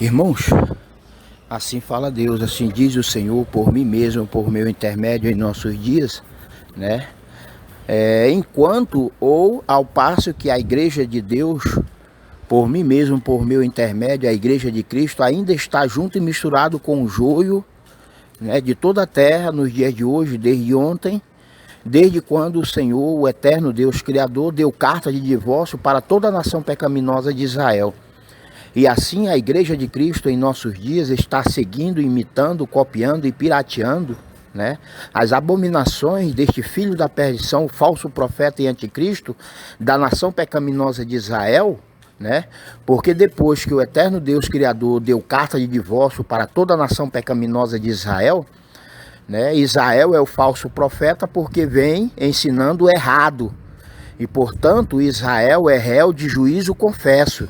Irmãos, assim fala Deus, assim diz o Senhor por mim mesmo, por meu intermédio em nossos dias, né? Enquanto ou ao passo que a igreja de Deus, por mim mesmo, por meu intermédio, a igreja de Cristo ainda está junto e misturado com o joio, né, de toda a terra nos dias de hoje, desde ontem, desde quando o Senhor, o eterno Deus Criador, deu carta de divórcio para toda a nação pecaminosa de Israel. E assim a igreja de Cristo em nossos dias está seguindo, imitando, copiando e pirateando, né, as abominações deste filho da perdição, falso profeta e anticristo, da nação pecaminosa de Israel, né? Porque depois que o eterno Deus Criador deu carta de divórcio para toda a nação pecaminosa de Israel, né, Israel é o falso profeta porque vem ensinando errado. E portanto Israel é réu de juízo confesso.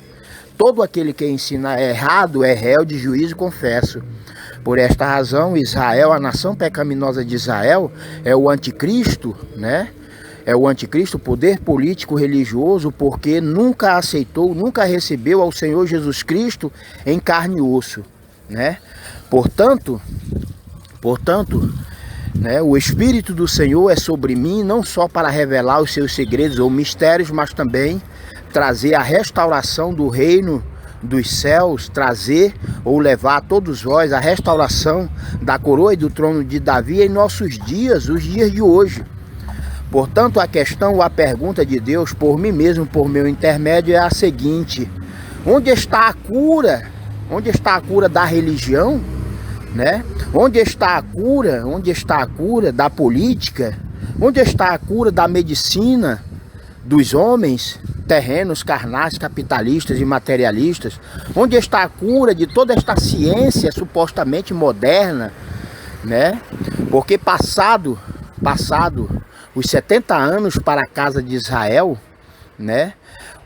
Todo aquele que ensina errado é réu de juízo confesso. Por esta razão, Israel, a nação pecaminosa de Israel, é o anticristo, né? É o anticristo, poder político religioso, porque nunca aceitou, nunca recebeu ao Senhor Jesus Cristo em carne e osso, né? Portanto, né, o Espírito do Senhor é sobre mim, não só para revelar os seus segredos ou mistérios, mas também trazer a restauração do reino dos céus, trazer ou levar a todos vós a restauração da coroa e do trono de Davi em nossos dias, os dias de hoje. Portanto, a questão ou a pergunta de Deus, por mim mesmo, por meu intermédio, é a seguinte: onde está a cura? Onde está a cura da religião? Né? Onde está a cura? Onde está a cura da política? Onde está a cura da medicina dos homens terrenos, carnais, capitalistas e materialistas? Onde está a cura de toda esta ciência supostamente moderna, né? Porque passado os 70 anos para a casa de Israel, né?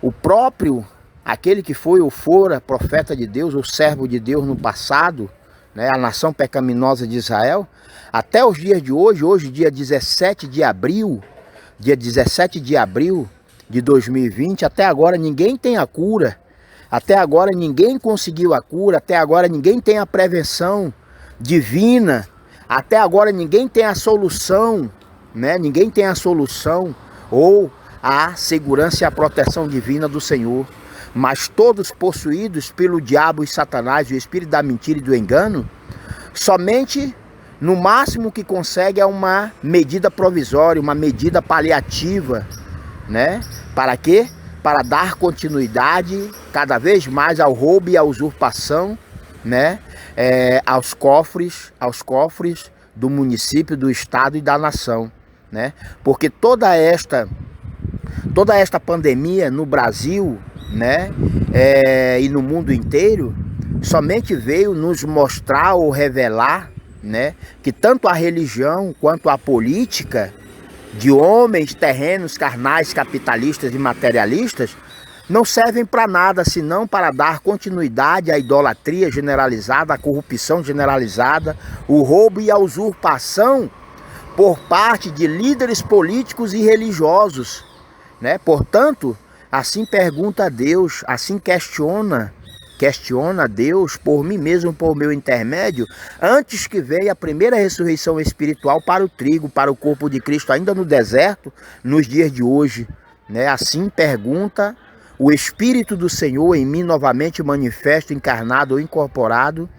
O próprio, aquele que foi ou fora profeta de Deus, ou servo de Deus no passado, né, a nação pecaminosa de Israel, até os dias de hoje, dia 17 de abril de 2020, até agora ninguém tem a cura, até agora ninguém conseguiu a cura, até agora ninguém tem a prevenção divina, até agora ninguém tem a solução, né? Ninguém tem a solução ou a segurança e a proteção divina do Senhor. Mas todos possuídos pelo diabo e Satanás, o espírito da mentira e do engano, somente no máximo que consegue é uma medida provisória, uma medida paliativa, né? Para quê? Para dar continuidade cada vez mais ao roubo e à usurpação, né? Aos cofres do município, do estado e da nação, né? Porque toda esta pandemia no Brasil, né, e no mundo inteiro, somente veio nos mostrar ou revelar, né, que tanto a religião quanto a política de homens terrenos, carnais, capitalistas e materialistas não servem para nada senão para dar continuidade à idolatria generalizada, à corrupção generalizada, o roubo e a usurpação por parte de líderes políticos e religiosos, né? Portanto, assim pergunta a Deus, assim questiona Deus por mim mesmo, por meu intermédio, antes que venha a primeira ressurreição espiritual para o trigo, para o corpo de Cristo ainda no deserto, nos dias de hoje, né? Assim pergunta o Espírito do Senhor em mim novamente manifesto, encarnado ou incorporado,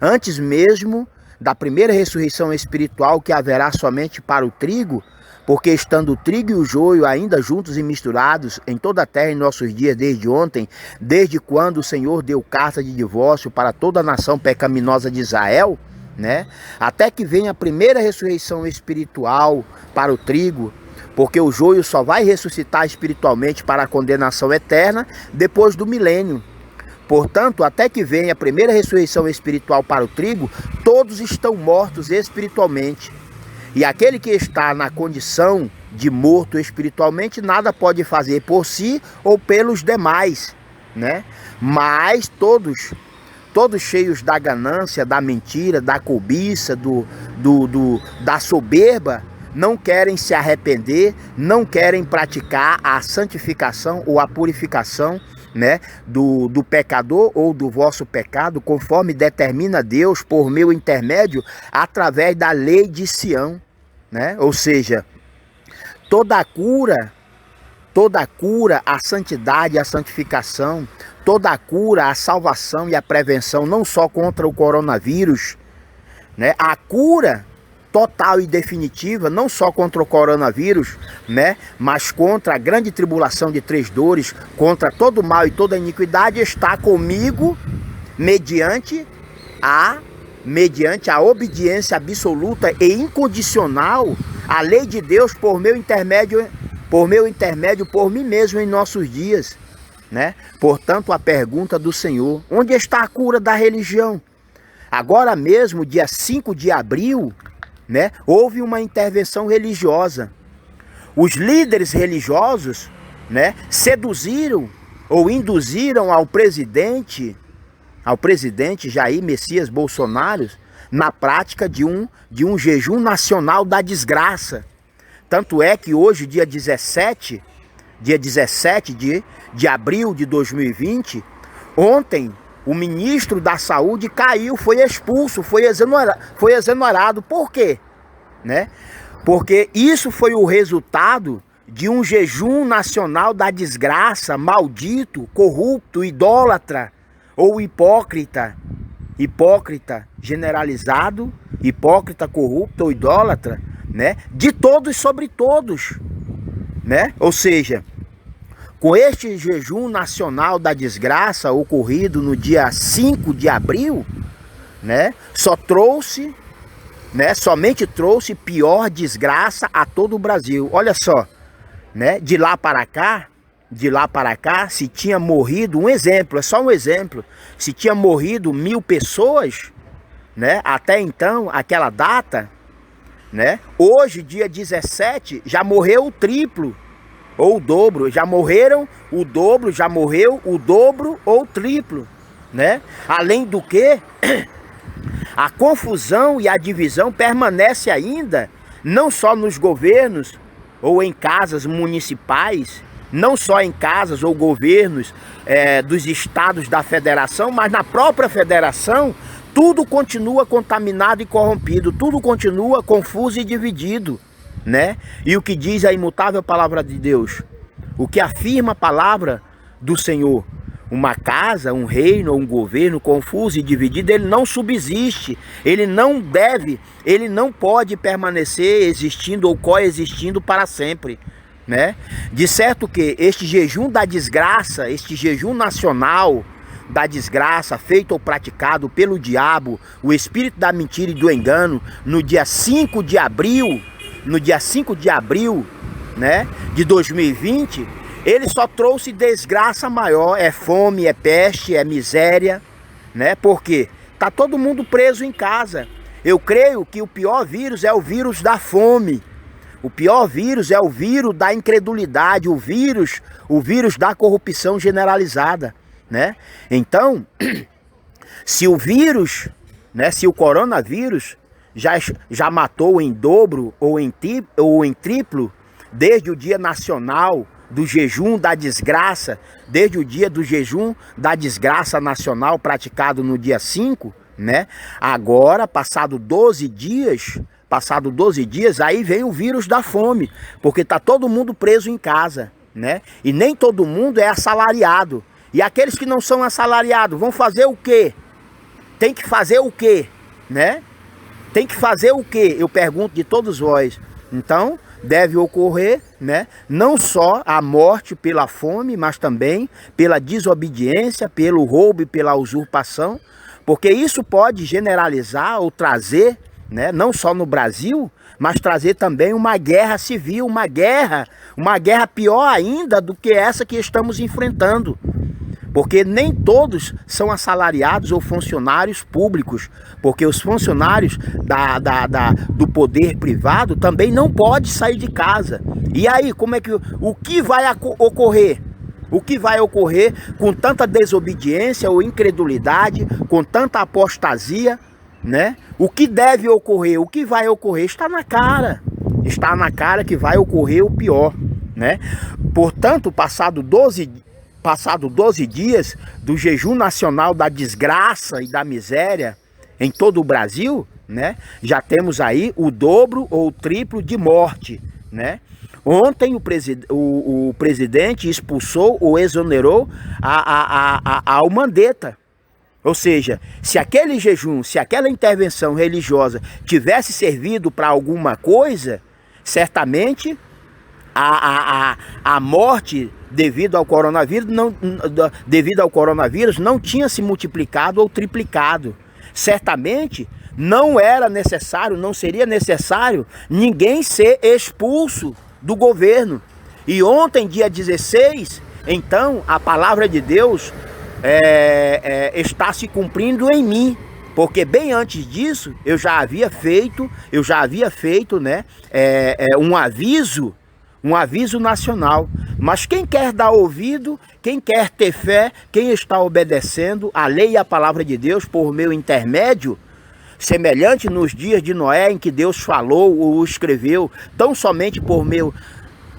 antes mesmo da primeira ressurreição espiritual que haverá somente para o trigo, porque estando o trigo e o joio ainda juntos e misturados em toda a terra em nossos dias desde ontem, desde quando o Senhor deu carta de divórcio para toda a nação pecaminosa de Israel, né? Até que venha a primeira ressurreição espiritual para o trigo, porque o joio só vai ressuscitar espiritualmente para a condenação eterna depois do milênio. Portanto, até que venha a primeira ressurreição espiritual para o trigo, todos estão mortos espiritualmente. E aquele que está na condição de morto espiritualmente, nada pode fazer por si ou pelos demais, né? Mas todos cheios da ganância, da mentira, da cobiça, da soberba, não querem se arrepender, não querem praticar a santificação ou a purificação, né, do pecador ou do vosso pecado, conforme determina Deus por meu intermédio, através da lei de Sião, né? Ou seja, toda a cura, a santidade, a santificação, toda a cura, a salvação e a prevenção, não só contra o coronavírus, né? A cura total e definitiva, não só contra o coronavírus, né? Mas contra a grande tribulação de três dores, contra todo o mal e toda a iniquidade, está comigo mediante a obediência absoluta e incondicional à lei de Deus por meu intermédio, por mim mesmo em nossos dias, né? Portanto, a pergunta do Senhor: onde está a cura da religião? Agora mesmo, dia 5 de abril, né, houve uma intervenção religiosa. Os líderes religiosos, né, seduziram ou induziram ao presidente Jair Messias Bolsonaro na prática de um jejum nacional da desgraça. Tanto é que hoje, dia 17 de abril de 2020, ontem o ministro da Saúde caiu, foi expulso, foi exonerado. Por quê? Né? Porque isso foi o resultado de um jejum nacional da desgraça, maldito, corrupto, idólatra ou hipócrita generalizado, hipócrita, corrupto ou idólatra, né? De todos sobre todos, né? Ou seja, com este jejum nacional da desgraça ocorrido no dia 5 de abril, né, somente trouxe pior desgraça a todo o Brasil. Olha só, né, de lá para cá, se tinha morrido, um exemplo, é só um exemplo, se tinha morrido 1000 pessoas, né, até então, aquela data, né, hoje, dia 17, já morreu o triplo ou o dobro, já morreram o dobro, já morreu o dobro ou o triplo, né? Além do que, a confusão e a divisão permanece ainda, não só nos governos ou em casas municipais, não só em casas ou governos dos estados da federação, mas na própria federação, tudo continua contaminado e corrompido, tudo continua confuso e dividido, né? E o que diz a imutável palavra de Deus? O que afirma a palavra do Senhor? Uma casa, um reino ou um governo confuso e dividido, ele não subsiste, ele não pode permanecer existindo ou coexistindo para sempre, né? De certo que este jejum da desgraça, este jejum nacional da desgraça, feito ou praticado pelo diabo, o espírito da mentira e do engano, no dia 5 de abril, né, de 2020, ele só trouxe desgraça maior, é fome, é peste, é miséria, né? Porque tá todo mundo preso em casa. Eu creio que o pior vírus é o vírus da fome. O pior vírus é o vírus da incredulidade, o vírus da corrupção generalizada, né? Então, se o vírus, né, se o coronavírus já matou em dobro ou em triplo, desde o dia nacional do jejum da desgraça, desde o dia do jejum da desgraça nacional praticado no dia 5, né? Agora, passado 12 dias, aí vem o vírus da fome, porque tá todo mundo preso em casa, né? E nem todo mundo é assalariado. E aqueles que não são assalariados vão fazer o quê? Tem que fazer o quê, né? Tem que fazer o quê? Eu pergunto de todos vós. Então, deve ocorrer, né, não só a morte pela fome, mas também pela desobediência, pelo roubo e pela usurpação, porque isso pode generalizar ou trazer, né, não só no Brasil, mas trazer também uma guerra civil, uma guerra pior ainda do que essa que estamos enfrentando. Porque nem todos são assalariados ou funcionários públicos, porque os funcionários do poder privado também não podem sair de casa. E aí, o que vai ocorrer? O que vai ocorrer com tanta desobediência ou incredulidade, com tanta apostasia, né? O que deve ocorrer? O que vai ocorrer? Está na cara que vai ocorrer o pior, né? Portanto, passado passado 12 dias do jejum nacional da desgraça e da miséria em todo o Brasil, né? Já temos aí o dobro ou o triplo de morte, né? Ontem o presidente expulsou ou exonerou ao Mandetta. Ou seja, se aquele jejum, se aquela intervenção religiosa tivesse servido para alguma coisa, certamente a morte devido ao coronavírus não tinha se multiplicado ou triplicado. Certamente não era necessário, não seria necessário ninguém ser expulso do governo. E ontem, dia 16, então a palavra de Deus está se cumprindo em mim, porque bem antes disso eu já havia feito, né, um aviso nacional. Mas quem quer dar ouvido, quem quer ter fé, quem está obedecendo a lei e a palavra de Deus por meu intermédio, semelhante nos dias de Noé, em que Deus falou ou escreveu, tão somente por meu.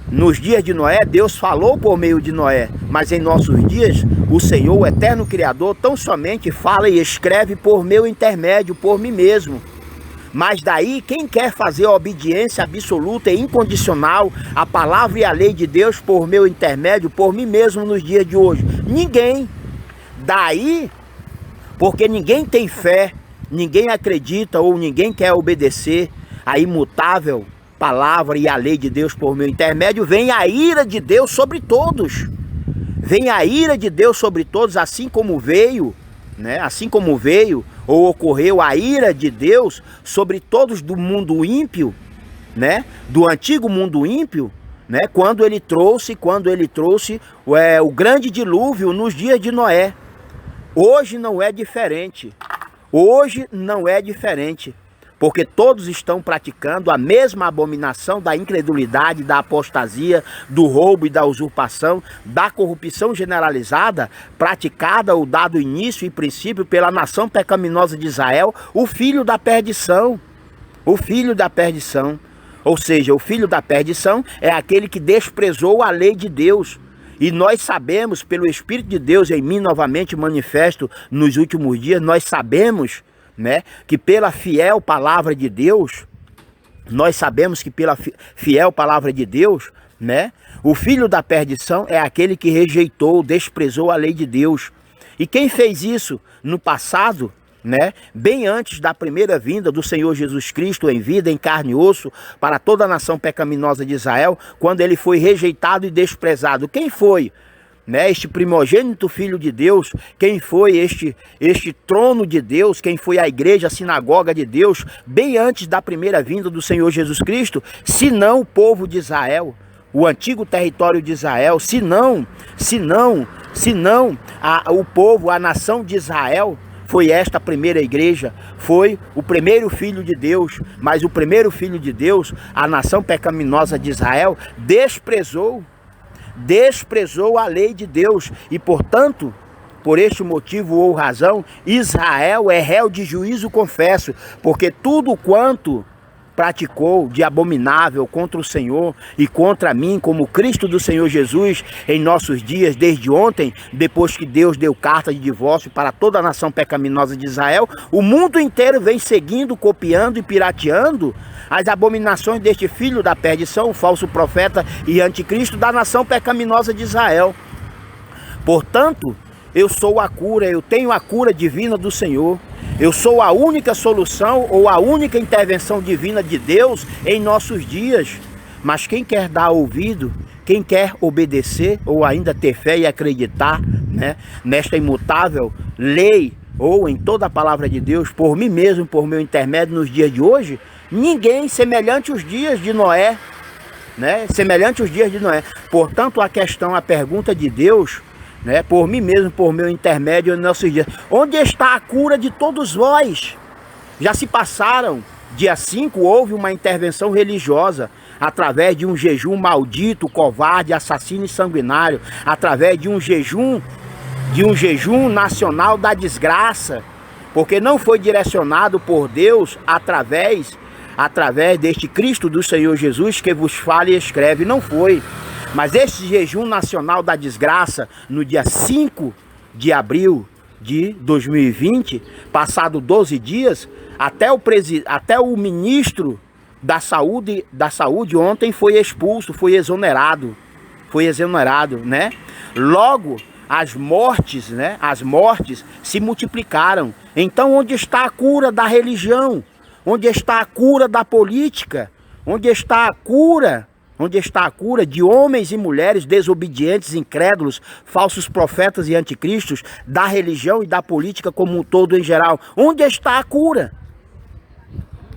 Nos dias de Noé, Deus falou por meio de Noé, mas em nossos dias, o Senhor, o eterno Criador, tão somente fala e escreve por meu intermédio, por mim mesmo. Mas daí, quem quer fazer a obediência absoluta e incondicional à palavra e à lei de Deus por meu intermédio, por mim mesmo nos dias de hoje? Ninguém. Daí, porque ninguém tem fé, ninguém acredita ou ninguém quer obedecer a imutável palavra e a lei de Deus por meu intermédio, vem a ira de Deus sobre todos. Vem a ira de Deus sobre todos, assim como veio, né? Assim como veio ou ocorreu a ira de Deus sobre todos do mundo ímpio, né? Do antigo mundo ímpio, né? Quando ele trouxe o grande dilúvio nos dias de Noé. Hoje não é diferente. Hoje não é diferente. Porque todos estão praticando a mesma abominação da incredulidade, da apostasia, do roubo e da usurpação, da corrupção generalizada, praticada ou dado início e princípio pela nação pecaminosa de Israel, o filho da perdição. O filho da perdição. Ou seja, o filho da perdição é aquele que desprezou a lei de Deus. E nós sabemos, pelo Espírito de Deus em mim novamente manifesto nos últimos dias, nós sabemos, né, que pela fiel palavra de Deus, né, o filho da perdição é aquele que rejeitou, desprezou a lei de Deus. E quem fez isso no passado, né, bem antes da primeira vinda do Senhor Jesus Cristo em vida, em carne e osso, para toda a nação pecaminosa de Israel, quando ele foi rejeitado e desprezado? Quem foi? Né, este primogênito filho de Deus, quem foi este trono de Deus, quem foi a igreja, a sinagoga de Deus, bem antes da primeira vinda do Senhor Jesus Cristo, senão o povo de Israel, o antigo território de Israel, senão o povo, a nação de Israel. Foi esta primeira igreja, foi o primeiro filho de Deus, mas o primeiro filho de Deus, a nação pecaminosa de Israel, desprezou a lei de Deus e, portanto, por este motivo ou razão, Israel é réu de juízo, confesso, porque tudo quanto praticou de abominável contra o Senhor e contra mim, como Cristo do Senhor Jesus, em nossos dias, desde ontem, depois que Deus deu carta de divórcio para toda a nação pecaminosa de Israel, o mundo inteiro vem seguindo, copiando e pirateando as abominações deste filho da perdição, o falso profeta e anticristo da nação pecaminosa de Israel. Portanto, eu sou a cura, eu tenho a cura divina do Senhor. Eu sou a única solução ou a única intervenção divina de Deus em nossos dias. Mas quem quer dar ouvido, quem quer obedecer ou ainda ter fé e acreditar, né, nesta imutável lei ou em toda a palavra de Deus, por mim mesmo, por meu intermédio nos dias de hoje, ninguém semelhante aos dias de Noé, né, semelhante aos dias de Noé. Portanto, a pergunta de Deus, né, por mim mesmo, por meu intermédio em nossos dias: onde está a cura de todos vós? Já se passaram, dia 5 houve uma intervenção religiosa, através de um jejum maldito, covarde, assassino e sanguinário, através de um jejum nacional da desgraça, porque não foi direcionado por Deus através deste Cristo do Senhor Jesus que vos fala e escreve, não foi. Mas esse jejum nacional da desgraça, no dia 5 de abril de 2020, passado 12 dias, até o ministro da saúde ontem foi expulso, foi exonerado, né? Logo, as mortes, né? As mortes se multiplicaram. Então, onde está a cura da religião? Onde está a cura da política? Onde está a cura? Onde está a cura de homens e mulheres desobedientes, incrédulos, falsos profetas e anticristos, da religião e da política como um todo em geral? Onde está a cura?